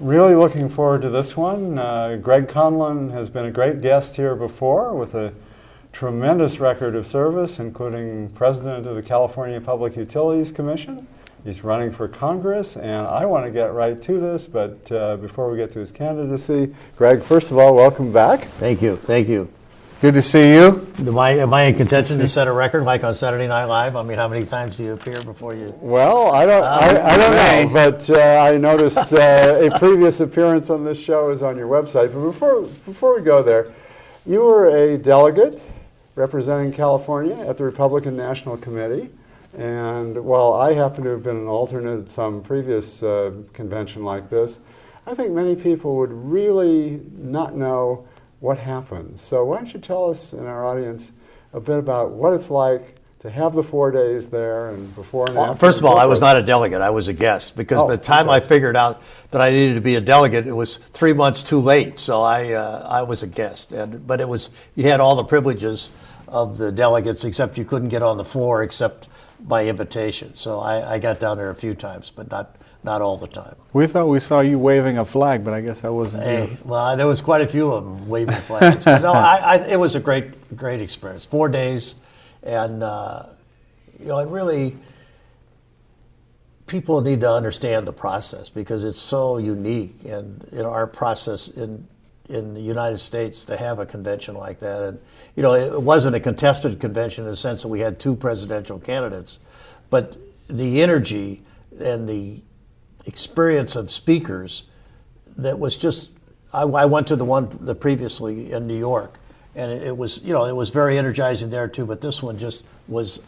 Really looking forward to this one. Greg Conlon has been a great guest here before with a tremendous record of service, including president of the California Public Utilities Commission. He's running for Congress, and I want to get right to this, but before we get to his candidacy, Greg, first of all, welcome back. Thank you. Thank you. Good to see you. Am I in contention to set a record like on Saturday Night Live? I mean, how many times do you appear before you? Well, I don't know, but I noticed a previous appearance on this show is on your website. But before we go there, you were a delegate representing California at the Republican National Committee. And while I happen to have been an alternate at some previous convention like this, I think many people would really not know what happens. So why don't you tell us and our audience a bit about what it's like to have the 4 days there and before and after? First of all, I was not a delegate. I was a guest because by the time I figured out that I needed to be a delegate, it was 3 months too late. So I was a guest. But it was, you had all the privileges of the delegates, except you couldn't get on the floor except by invitation. So I got down there a few times, but not all the time. We thought we saw you waving a flag, but I guess that wasn't you. Well, there was quite a few of them waving flags. No, it was a great experience. 4 days, and it really, people need to understand the process because it's so unique, and our process in the United States to have a convention like that, and it wasn't a contested convention in the sense that we had two presidential candidates, but the energy and the experience of speakers that was just, I went to the previously in New York, and it was very energizing there too, but this one just was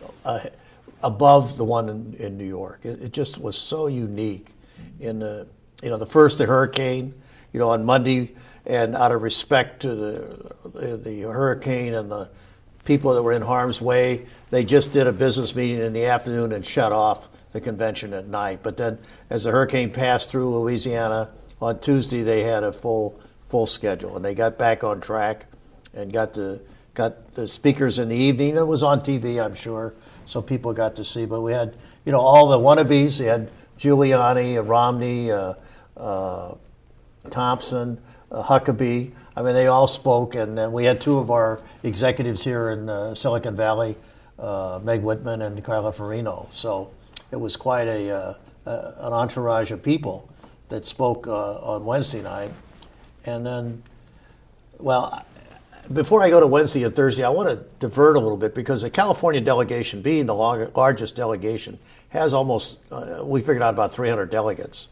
above the one in New York. It just was so unique in the hurricane, on Monday, and out of respect to the hurricane and the people that were in harm's way, they just did a business meeting in the afternoon and shut off the convention at night. But then as the hurricane passed through Louisiana on Tuesday, they had a full schedule, and they got back on track and got the speakers in the evening. It was on TV, I'm sure, so people got to see. But we had all the wannabes. We had Giuliani, Romney, Thompson, Huckabee. I mean, they all spoke, and then we had two of our executives here in Silicon Valley, Meg Whitman and Carla Farino. So it was quite an entourage of people that spoke on Wednesday night. And then, before I go to Wednesday and Thursday, I want to divert a little bit because the California delegation, being the largest delegation, has almost, we figured out about 300 delegates.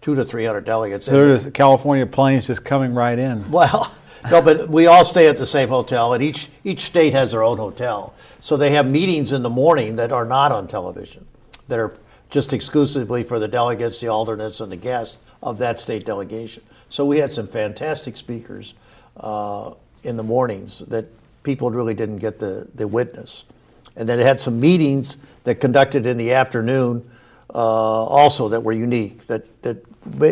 200 to 300 delegates. There's California planes just coming right in. Well, no, but we all stay at the same hotel, and each state has their own hotel. So they have meetings in the morning that are not on television, that are just exclusively for the delegates, the alternates, and the guests of that state delegation. So we had some fantastic speakers in the mornings that people really didn't get the witness. And then it had some meetings that conducted in the afternoon also that were unique, that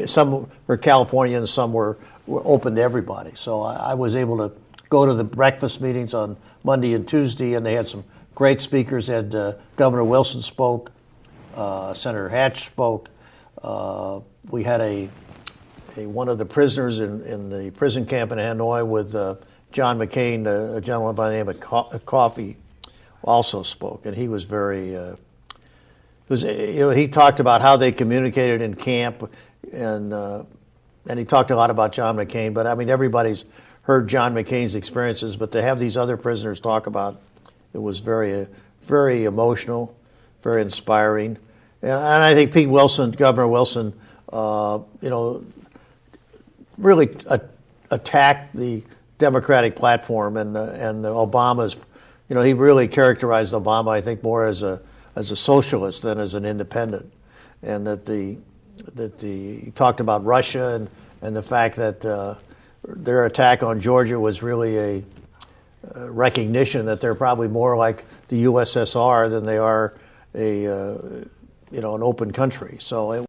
some were California and some were open to everybody. So I was able to go to the breakfast meetings on Monday and Tuesday, and they had some great speakers. They had Governor Wilson spoke, Senator Hatch spoke. We had one of the prisoners in the prison camp in Hanoi with John McCain, a gentleman by the name of Coffey, also spoke, and he was very. He talked about how they communicated in camp, and he talked a lot about John McCain. But I mean, everybody's heard John McCain's experiences, but to have these other prisoners talk about it was very, very emotional, very inspiring. And I think Governor Wilson, really attacked the Democratic platform and the Obama's. He really characterized Obama, I think, more as a socialist than as an independent, and that he talked about Russia and the fact that their attack on Georgia was really a recognition that they're probably more like the USSR than they are an open country. So